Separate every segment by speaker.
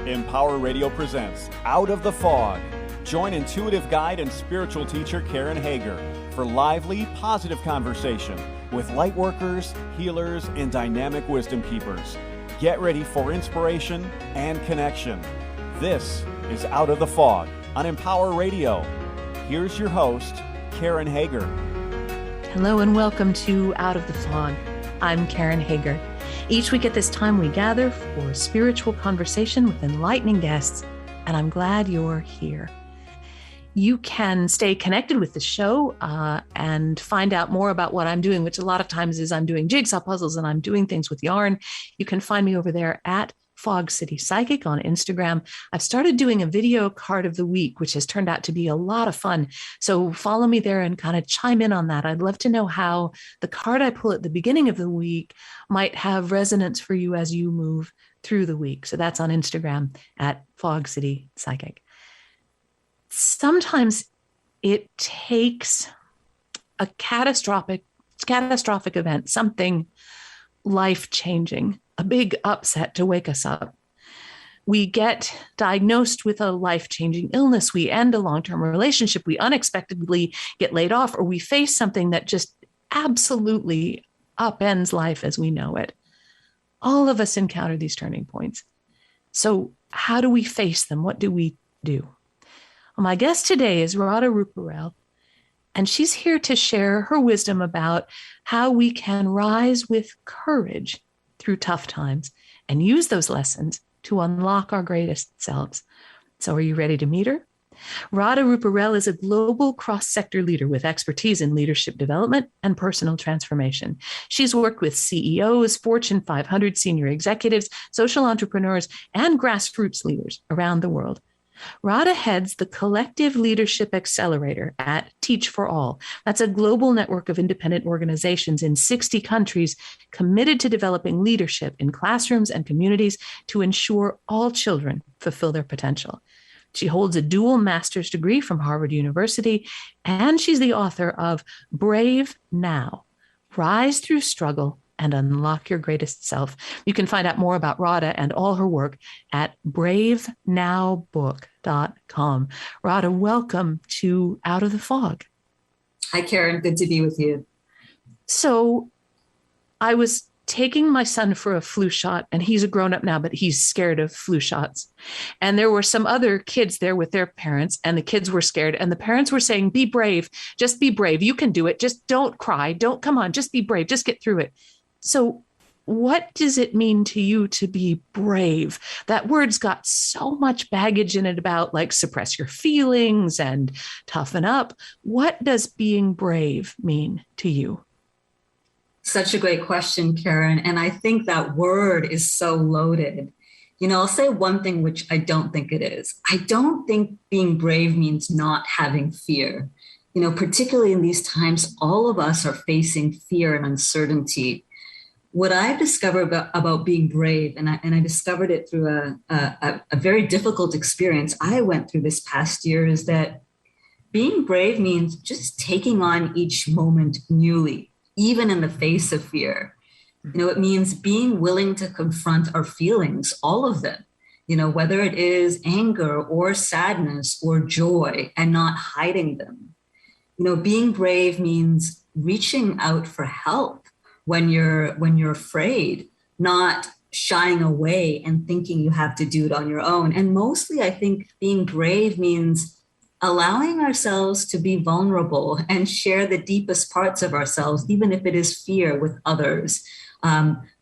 Speaker 1: Empower Radio presents Out of the Fog. Join intuitive guide and spiritual teacher Karen Hager for lively, positive conversation with light workers, healers, and dynamic wisdom keepers. Get ready for inspiration and connection. This is Out of the Fog on Empower Radio. Here's your host, Karen Hager.
Speaker 2: Hello and welcome to Out of the Fog. I'm Karen Hager. Each week at this time, we gather for a spiritual conversation with enlightening guests, and I'm glad you're here. You can stay connected with the show and find out more about what I'm doing, which a lot of times is I'm doing jigsaw puzzles and I'm doing things with yarn. You can find me over there at Fog City Psychic on Instagram. I've started doing a video card of the week, which has turned out to be a lot of fun. So follow me there and kind of chime in on that. I'd love to know how the card I pull at the beginning of the week might have resonance for you as you move through the week. So that's on Instagram at Fog City Psychic. Sometimes it takes a catastrophic event, something life-changing, a big upset to wake us up. We get diagnosed with a life-changing illness. We end a long-term relationship. We unexpectedly get laid off, or we face something that just absolutely upends life as we know it. All of us encounter these turning points. So how do we face them? What do we do? Well, my guest today is Radha Ruparell, and she's here to share her wisdom about how we can rise with courage through tough times and use those lessons to unlock our greatest selves. So are you ready to meet her? Radha Ruparell is a global cross-sector leader with expertise in leadership development and personal transformation. She's worked with CEOs, Fortune 500 senior executives, social entrepreneurs, and grassroots leaders around the world. Radha heads the Collective Leadership Accelerator at Teach for All. That's a global network of independent organizations in 60 countries committed to developing leadership in classrooms and communities to ensure all children fulfill their potential. She holds a dual master's degree from Harvard University, and she's the author of Brave Now, Rise Through Struggle and Unlock Your Greatest Self. You can find out more about Radha and all her work at bravenowbook.com. Radha, welcome to Out of the Fog.
Speaker 3: Hi, Karen. Good to be with you.
Speaker 2: So I was taking my son for a flu shot, and he's a grown-up now, but he's scared of flu shots. And there were some other kids there with their parents, and the kids were scared. And the parents were saying, be brave, just be brave. You can do it. Just don't cry. Come on, just be brave. Just get through it. So what does it mean to you to be brave? That word's got so much baggage in it about like suppress your feelings and toughen up. What does being brave mean to you?
Speaker 3: Such a great question, Karen. And I think that word is so loaded. You know, I'll say one thing, which I don't think it is. I don't think being brave means not having fear. You know, particularly in these times, all of us are facing fear and uncertainty. What I've discovered about being brave, and I discovered it through a very difficult experience I went through this past year, is that being brave means just taking on each moment newly, even in the face of fear. You know, it means being willing to confront our feelings, all of them, you know, whether it is anger or sadness or joy, and not hiding them. You know, being brave means reaching out for help when you're afraid, not shying away and thinking you have to do it on your own. And mostly, I think being brave means allowing ourselves to be vulnerable and share the deepest parts of ourselves, even if it is fear, with others,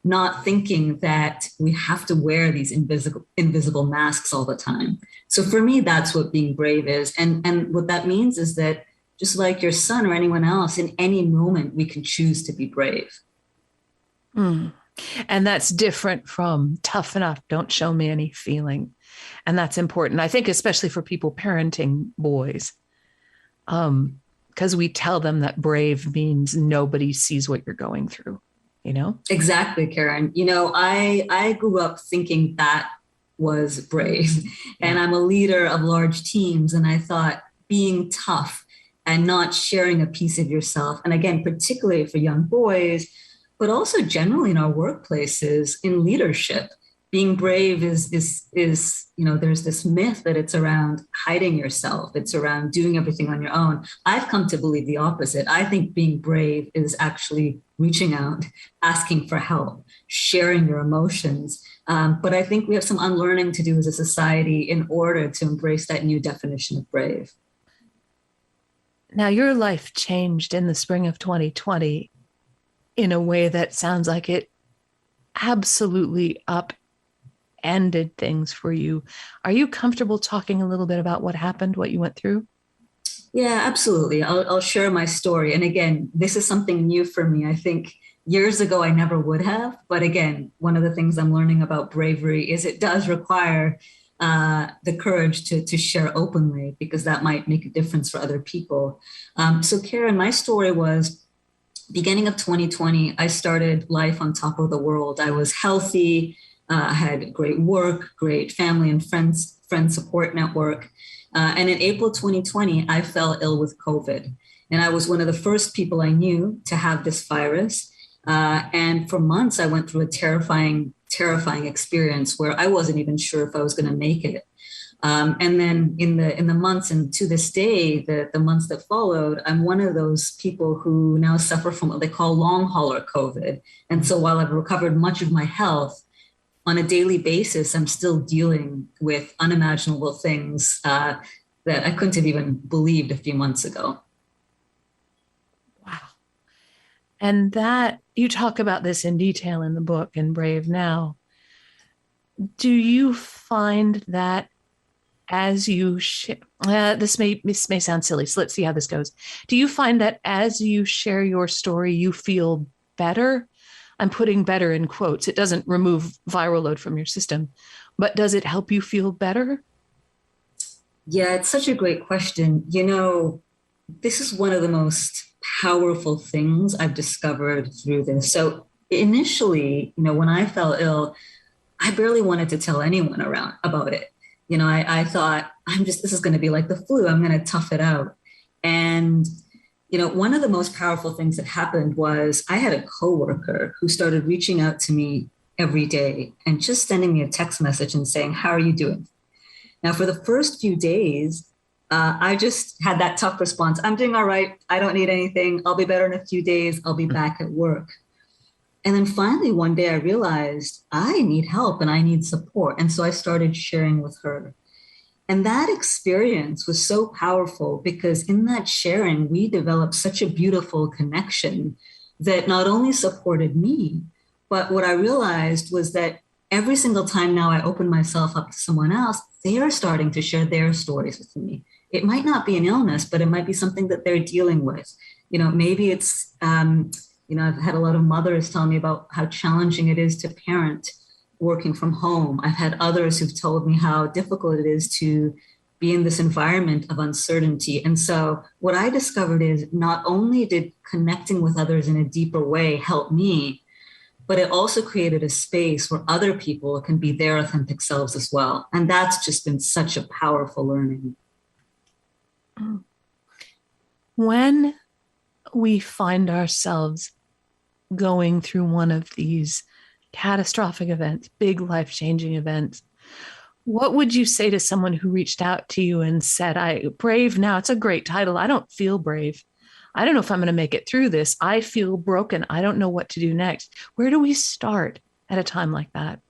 Speaker 3: not thinking that we have to wear these invisible masks all the time. So for me, that's what being brave is. And what that means is that just like your son or anyone else, in any moment, we can choose to be brave.
Speaker 2: Mm. And that's different from toughen up, don't show me any feeling. And that's important, I think, especially for people parenting boys, because we tell them that brave means nobody sees what you're going through, you know?
Speaker 3: Exactly, Karen. You know, I grew up thinking that was brave, and I'm a leader of large teams. And I thought being tough and not sharing a piece of yourself, and again, particularly for young boys, but also generally in our workplaces, in leadership, being brave is, there's this myth that it's around hiding yourself. It's around doing everything on your own. I've come to believe the opposite. I think being brave is actually reaching out, asking for help, sharing your emotions. But I think we have some unlearning to do as a society in order to embrace that new definition of brave.
Speaker 2: Now, your life changed in the spring of 2020 in a way that sounds like it absolutely upended things for you. Are you comfortable talking a little bit about what happened, what you went through?
Speaker 3: Yeah, absolutely. I'll share my story. And again, this is something new for me. I think years ago, I never would have. But again, one of the things I'm learning about bravery is it does require the courage to share openly, because that might make a difference for other people. So Karen, my story was beginning of 2020, I started life on top of the world. I was healthy. I had great work, great family and friend support network. And in April 2020, I fell ill with COVID. And I was one of the first people I knew to have this virus. And for months, I went through a terrifying experience where I wasn't even sure if I was going to make it. And then in the months, and to this day, the months that followed, I'm one of those people who now suffer from what they call long hauler COVID. And so while I've recovered much of my health, on a daily basis, I'm still dealing with unimaginable things that I couldn't have even believed a few months ago.
Speaker 2: Wow. And that you talk about this in detail in the book in Brave Now. Do you find that as you this may sound silly, so let's see how this goes. Do you find that as you share your story, you feel better? I'm putting better in quotes. It doesn't remove viral load from your system, but does it help you feel better?
Speaker 3: Yeah, it's such a great question. This is one of the most powerful things I've discovered through this. So initially, when I fell ill, I barely wanted to tell anyone around about it. I thought, this is going to be like the flu. I'm going to tough it out. And one of the most powerful things that happened was I had a coworker who started reaching out to me every day and just sending me a text message and saying, "How are you doing?" Now, for the first few days, I just had that tough response. "I'm doing all right. I don't need anything. I'll be better in a few days. I'll be back at work." And then finally, one day I realized I need help and I need support. And so I started sharing with her. And that experience was so powerful because in that sharing, we developed such a beautiful connection that not only supported me, but what I realized was that every single time now I open myself up to someone else, they are starting to share their stories with me. It might not be an illness, but it might be something that they're dealing with. Maybe it's, I've had a lot of mothers tell me about how challenging it is to parent working from home. I've had others who've told me how difficult it is to be in this environment of uncertainty. And so what I discovered is not only did connecting with others in a deeper way help me, but it also created a space where other people can be their authentic selves as well. And that's just been such a powerful learning.
Speaker 2: When we find ourselves going through one of these catastrophic events, big life-changing events, what would you say to someone who reached out to you and said, Brave Now, it's a great title. I don't feel brave. I don't know if I'm going to make it through this. I feel broken. I don't know what to do next. Where do we start at a time like that?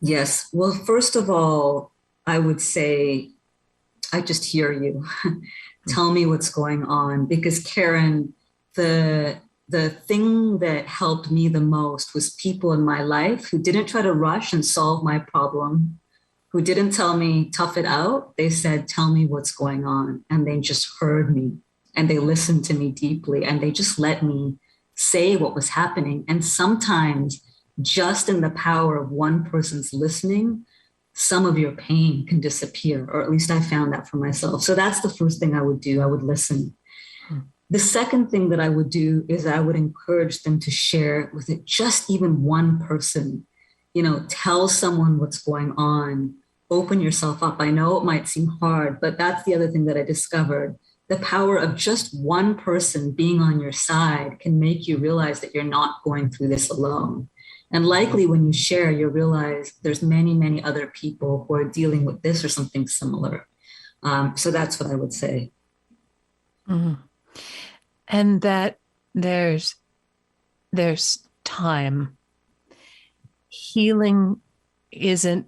Speaker 3: Yes. Well, first of all, I would say, I just hear you. Tell me what's going on. Because Karen, the thing that helped me the most was people in my life who didn't try to rush and solve my problem, who didn't tell me, tough it out. They said, tell me what's going on. And they just heard me and they listened to me deeply and they just let me say what was happening. And sometimes just in the power of one person's listening, some of your pain can disappear, or at least I found that for myself. So that's the first thing I would do. I would listen. The second thing that I would do is I would encourage them to share with it just even one person. Tell someone what's going on. Open yourself up. I know it might seem hard, but that's the other thing that I discovered. The power of just one person being on your side can make you realize that you're not going through this alone. And likely when you share, you realize there's many, many other people who are dealing with this or something similar. So that's what I would say.
Speaker 2: Mm-hmm. And that there's time. Healing isn't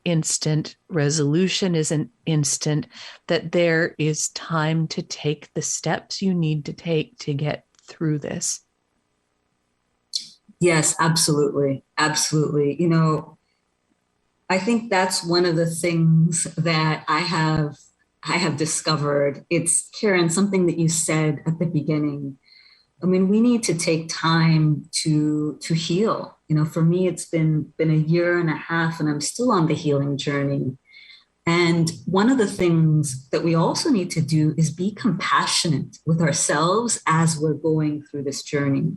Speaker 2: instant. Resolution isn't instant. That there is time to take the steps you need to take to get through this.
Speaker 3: Yes, absolutely. Absolutely. You know, I think that's one of the things that I have discovered. It's, Karen, something that you said at the beginning. I mean, we need to take time to heal. You know, for me, it's been a year and a half, and I'm still on the healing journey. And one of the things that we also need to do is be compassionate with ourselves as we're going through this journey.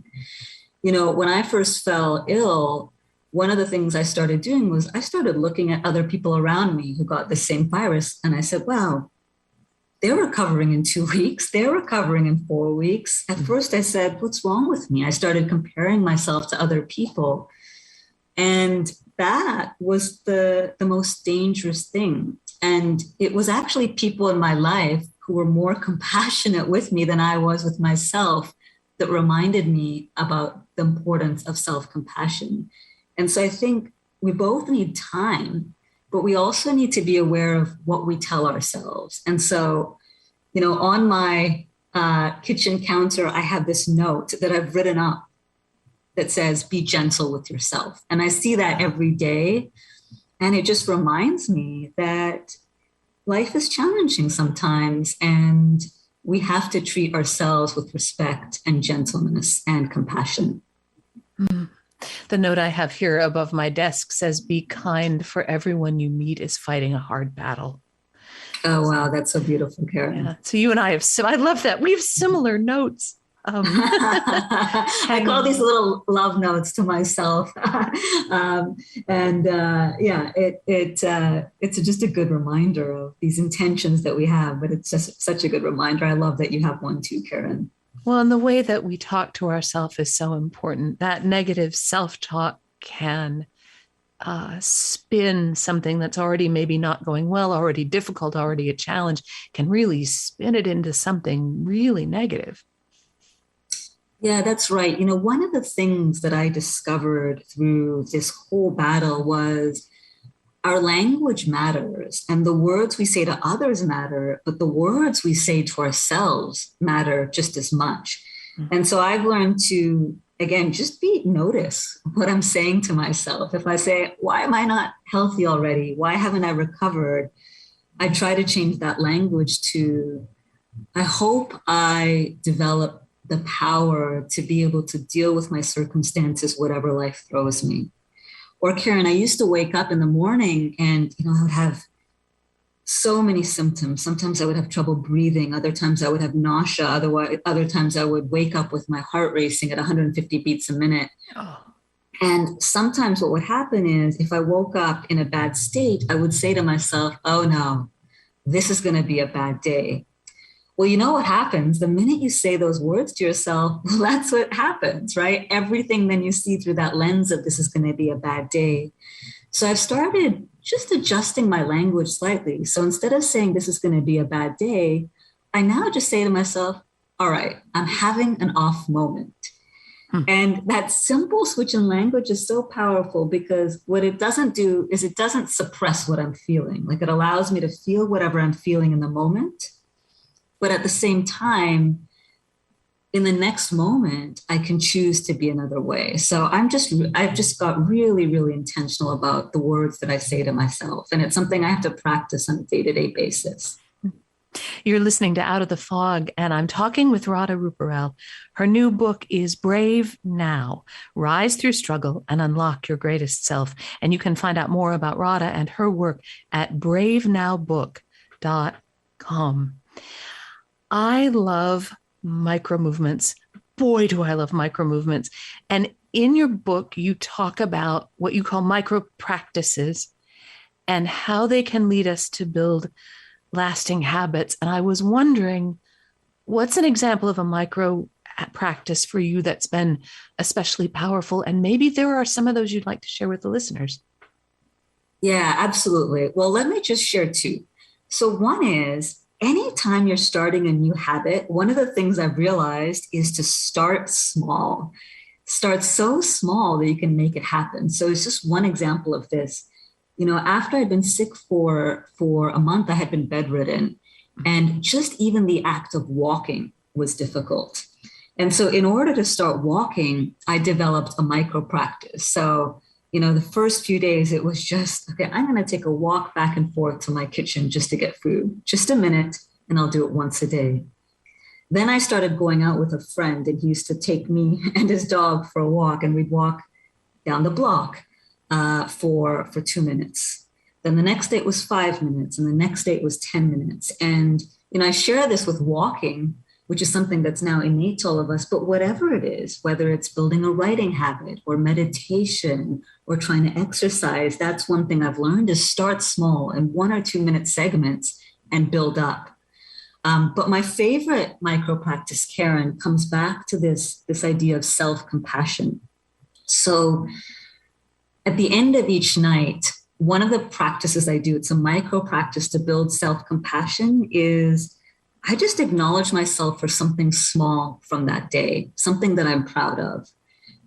Speaker 3: You know, when I first fell ill, one of the things I started doing was I started looking at other people around me who got the same virus. And I said, wow, they're recovering in 2 weeks. They're recovering in 4 weeks. At first I said, what's wrong with me? I started comparing myself to other people. And that was the most dangerous thing. And it was actually people in my life who were more compassionate with me than I was with myself that reminded me about the importance of self-compassion. And so I think we both need time, but we also need to be aware of what we tell ourselves. And so, you know, on my kitchen counter, I have this note that I've written up that says, be gentle with yourself. And I see that every day. And it just reminds me that life is challenging sometimes, and we have to treat ourselves with respect and gentleness and compassion.
Speaker 2: Mm. The note I have here above my desk says, be kind, for everyone you meet is fighting a hard battle.
Speaker 3: Oh, wow. That's so beautiful, Karen.
Speaker 2: Yeah. So you and I I love that. We have similar notes.
Speaker 3: I call these little love notes to myself. It's just a good reminder of these intentions that we have, but it's just such a good reminder. I love that you have one too, Karen.
Speaker 2: Well, and the way that we talk to ourselves is so important. That negative self-talk can spin something that's already maybe not going well, already difficult, already a challenge, can really spin it into something really negative.
Speaker 3: Yeah, that's right. You know, one of the things that I discovered through this whole battle was our language matters, and the words we say to others matter, but the words we say to ourselves matter just as much. Mm-hmm. And so I've learned to, again, just notice what I'm saying to myself. If I say, why am I not healthy already? Why haven't I recovered? I try to change that language to, I hope I develop the power to be able to deal with my circumstances, whatever life throws me. Or Karen, I used to wake up in the morning and, you know, I would have so many symptoms. Sometimes I would have trouble breathing. Other times I would have nausea. Other times I would wake up with my heart racing at 150 beats a minute. Oh. And sometimes what would happen is if I woke up in a bad state, I would say to myself, oh no, this is going to be a bad day. Well, you know what happens? The minute you say those words to yourself, well, that's what happens, right? Everything then you see through that lens of this is going to be a bad day. So I've started just adjusting my language slightly. So instead of saying this is going to be a bad day, I now just say to myself, all right, I'm having an off moment. And that simple switch in language is so powerful because what it doesn't do is it doesn't suppress what I'm feeling. Like it allows me to feel whatever I'm feeling in the moment. But at the same time, in the next moment, I can choose to be another way. So I've just got really, really intentional about the words that I say to myself. And it's something I have to practice on a day-to-day basis.
Speaker 2: You're listening to Out of the Fog, and I'm talking with Radha Ruparell. Her new book is Brave Now, Rise Through Struggle and Unlock Your Greatest Self. And you can find out more about Radha and her work at bravenowbook.com. I love micro movements. Boy, do I love micro movements. And in your book, you talk about what you call micro practices and how they can lead us to build lasting habits. And I was wondering, what's an example of a micro practice for you that's been especially powerful? And maybe there are some of those you'd like to share with the listeners.
Speaker 3: Yeah, absolutely. Well, let me just share two. So one is anytime you're starting a new habit, one of the things I've realized is to start small. Start so small that you can make it happen. So it's just one example of this. After I'd been sick for a month, I had been bedridden, and just even the act of walking was difficult. And so in order to start walking, I developed a micro practice. So, the first few days, it was just, okay, I'm going to take a walk back and forth to my kitchen just to get food, just a minute, and I'll do it once a day. Then I started going out with a friend, and he used to take me and his dog for a walk, and we'd walk down the block for 2 minutes. Then the next day it was 5 minutes, and the next day it was 10 minutes. And I share this with walking, which is something that's now innate to all of us. But whatever it is, whether it's building a writing habit or meditation or trying to exercise, that's one thing I've learned is start small in 1 or 2 minute segments and build up. But my favorite micro practice, Karen, comes back to this idea of self-compassion. So at the end of each night, one of the practices I do, it's a micro practice to build self-compassion, is I just acknowledge myself for something small from that day, something that I'm proud of.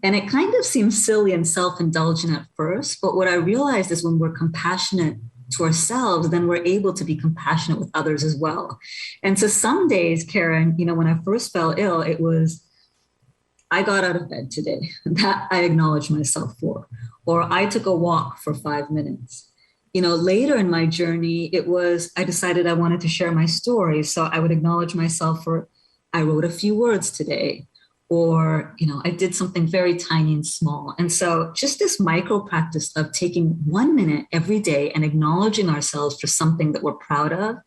Speaker 3: And it kind of seems silly and self-indulgent at first, but what I realized is when we're compassionate to ourselves, then we're able to be compassionate with others as well. And so some days, Karen, when I first fell ill, it was, I got out of bed today. That I acknowledged myself for. Or I took a walk for 5 minutes. Later in my journey, it was, I decided I wanted to share my story. So I would acknowledge myself for, I wrote a few words today, or, I did something very tiny and small. And so just this micro practice of taking 1 minute every day and acknowledging ourselves for something that we're proud of,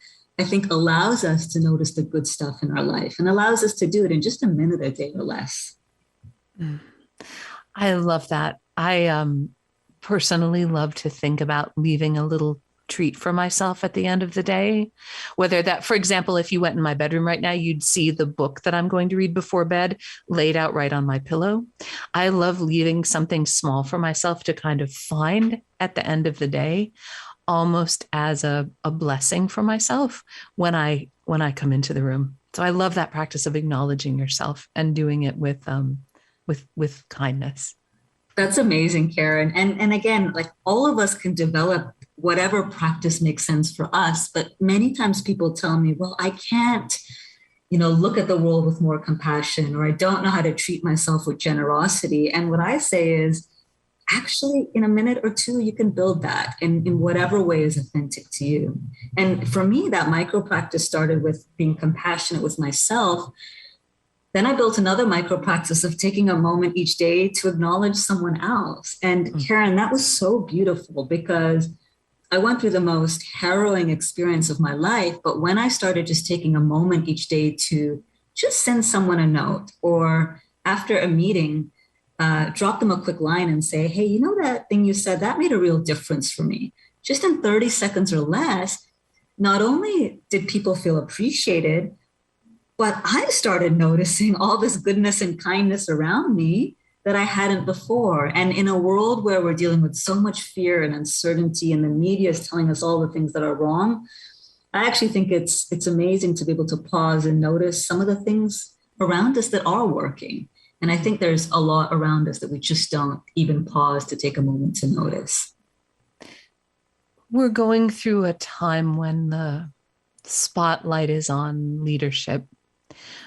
Speaker 3: I think allows us to notice the good stuff in our life and allows us to do it in just a minute a day or less.
Speaker 2: I love that. I personally love to think about leaving a little treat for myself at the end of the day. Whether that, for example, if you went in my bedroom right now, you'd see the book that I'm going to read before bed laid out right on my pillow. I love leaving something small for myself to kind of find at the end of the day, almost as a blessing for myself when I come into the room. So I love that practice of acknowledging yourself and doing it with kindness.
Speaker 3: That's amazing, Karen. And again, like all of us can develop whatever practice makes sense for us. But many times people tell me, well, I can't, look at the world with more compassion, or I don't know how to treat myself with generosity. And what I say is, actually, in a minute or two, you can build that in whatever way is authentic to you. And for me, that micro practice started with being compassionate with myself. Then I built another micro practice of taking a moment each day to acknowledge someone else. And Karen, that was so beautiful because I went through the most harrowing experience of my life. But when I started just taking a moment each day to just send someone a note, or after a meeting, drop them a quick line and say, hey, that thing you said, that made a real difference for me. Just in 30 seconds or less, not only did people feel appreciated, but I started noticing all this goodness and kindness around me that I hadn't before. And in a world where we're dealing with so much fear and uncertainty, and the media is telling us all the things that are wrong, I actually think it's amazing to be able to pause and notice some of the things around us that are working. And I think there's a lot around us that we just don't even pause to take a moment to notice.
Speaker 2: We're going through a time when the spotlight is on leadership.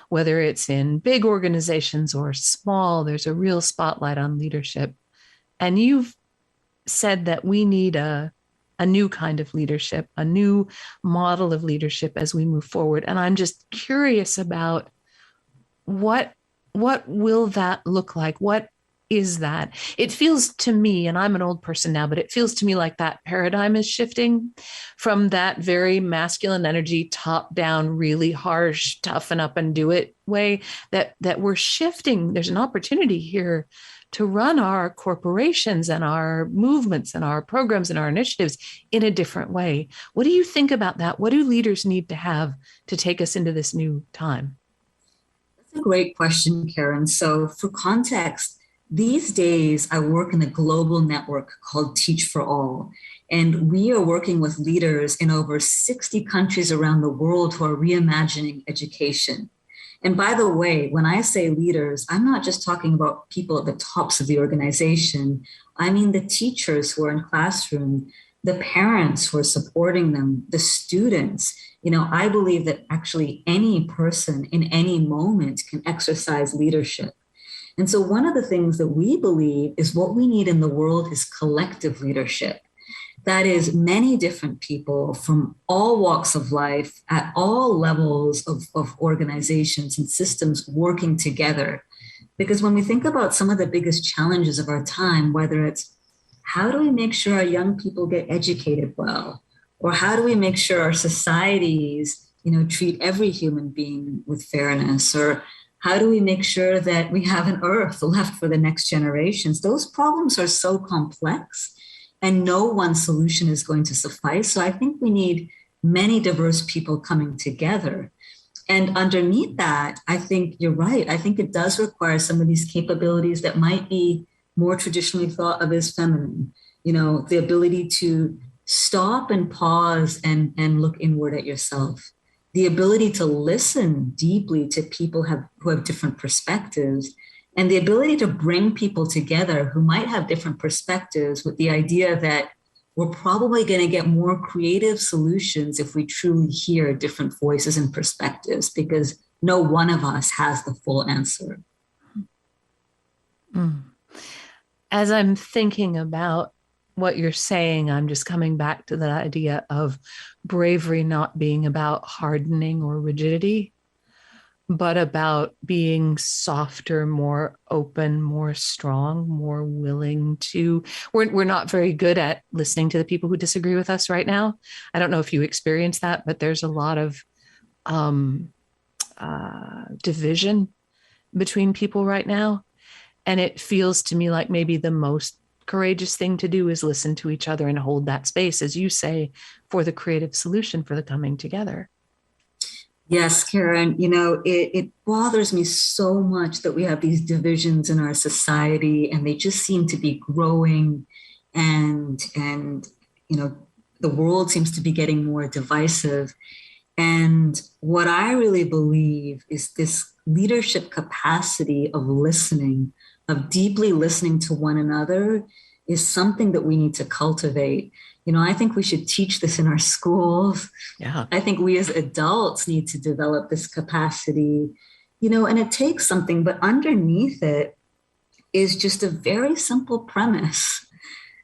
Speaker 2: Whether it's in big organizations or small, there's a real spotlight on leadership. And you've said that we need a new kind of leadership, a new model of leadership as we move forward. And I'm just curious about what will that look like? What is that? It feels to me, and I'm an old person now, but it feels to me like that paradigm is shifting from that very masculine energy, top down, really harsh, toughen up and do it way, that we're shifting. There's an opportunity here to run our corporations and our movements and our programs and our initiatives in a different way. What do you think about that? What do leaders need to have to take us into this new time?
Speaker 3: A great question, Karen. So for context, these days I work in a global network called Teach for All. And we are working with leaders in over 60 countries around the world who are reimagining education. And by the way, when I say leaders, I'm not just talking about people at the tops of the organization. I mean the teachers who are in classroom, the parents who are supporting them, the students. I believe that actually any person in any moment can exercise leadership. And so one of the things that we believe is what we need in the world is collective leadership. That is many different people from all walks of life at all levels of organizations and systems working together. Because when we think about some of the biggest challenges of our time, whether it's how do we make sure our young people get educated well? Or how do we make sure our societies, treat every human being with fairness? Or how do we make sure that we have an earth left for the next generations? Those problems are so complex and no one solution is going to suffice. So I think we need many diverse people coming together. And underneath that, I think you're right. I think it does require some of these capabilities that might be more traditionally thought of as feminine, the ability to stop and pause and look inward at yourself, the ability to listen deeply to people who have different perspectives, and the ability to bring people together who might have different perspectives with the idea that we're probably going to get more creative solutions if we truly hear different voices and perspectives, because no one of us has the full answer.
Speaker 2: As I'm thinking about what you're saying, I'm just coming back to the idea of bravery not being about hardening or rigidity, but about being softer, more open, more strong, more willing to. We're not very good at listening to the people who disagree with us right now. I don't know if you experience that, but there's a lot of division between people right now. And it feels to me like maybe the most courageous thing to do is listen to each other and hold that space, as you say, for the creative solution for the coming together.
Speaker 3: Yes, Karen, it bothers me so much that we have these divisions in our society and they just seem to be growing and the world seems to be getting more divisive. And what I really believe is this leadership capacity of listening, of deeply listening to one another, is something that we need to cultivate. I think we should teach this in our schools.
Speaker 2: Yeah.
Speaker 3: I think we as adults need to develop this capacity, and it takes something, but underneath it is just a very simple premise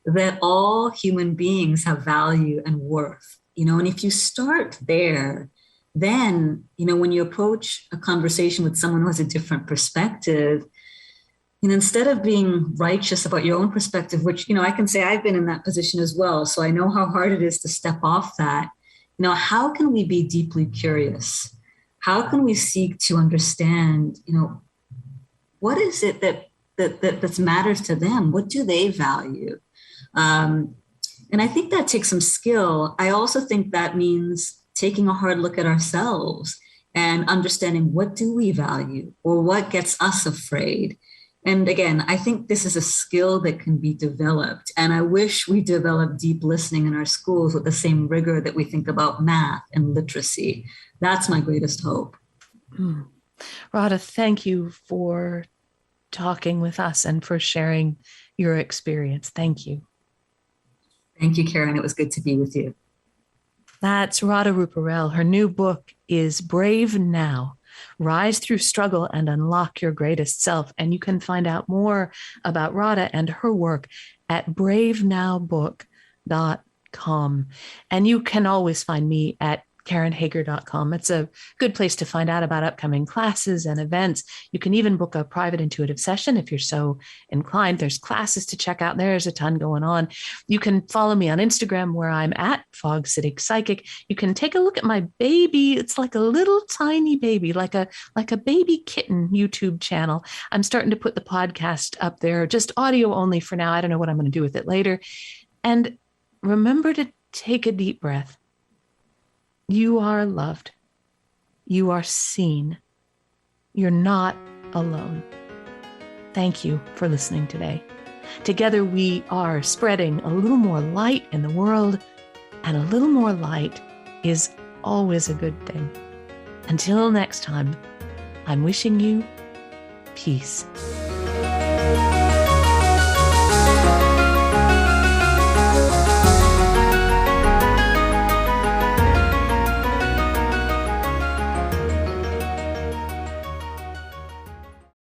Speaker 3: that all human beings have value and worth, and if you start there, then, when you approach a conversation with someone who has a different perspective, instead of being righteous about your own perspective, which, I can say I've been in that position as well. So I know how hard it is to step off that. How can we be deeply curious? How can we seek to understand, what is it that matters to them? What do they value? And I think that takes some skill. I also think that means taking a hard look at ourselves and understanding what do we value or what gets us afraid. And again, I think this is a skill that can be developed. And I wish we developed deep listening in our schools with the same rigor that we think about math and literacy. That's my greatest hope.
Speaker 2: Radha, thank you for talking with us and for sharing your experience. Thank you.
Speaker 3: Thank you, Karen. It was good to be with you.
Speaker 2: That's Radha Ruparell. Her new book is Brave Now. Rise through struggle and unlock your greatest self. And you can find out more about Radha and her work at bravenowbook.com. And you can always find me at KarenHager.com. It's a good place to find out about upcoming classes and events. You can even book a private intuitive session if you're so inclined. There's classes to check out. There's a ton going on. You can follow me on Instagram where I'm at Fog City Psychic. You can take a look at my baby. It's like a little tiny baby, like a baby kitten YouTube channel. I'm starting to put the podcast up there, just audio only for now. I don't know what I'm going to do with it later. And remember to take a deep breath. You are loved. You are seen. You're not alone. Thank you for listening today. Together we are spreading a little more light in the world, and a little more light is always a good thing. Until next time, I'm wishing you peace.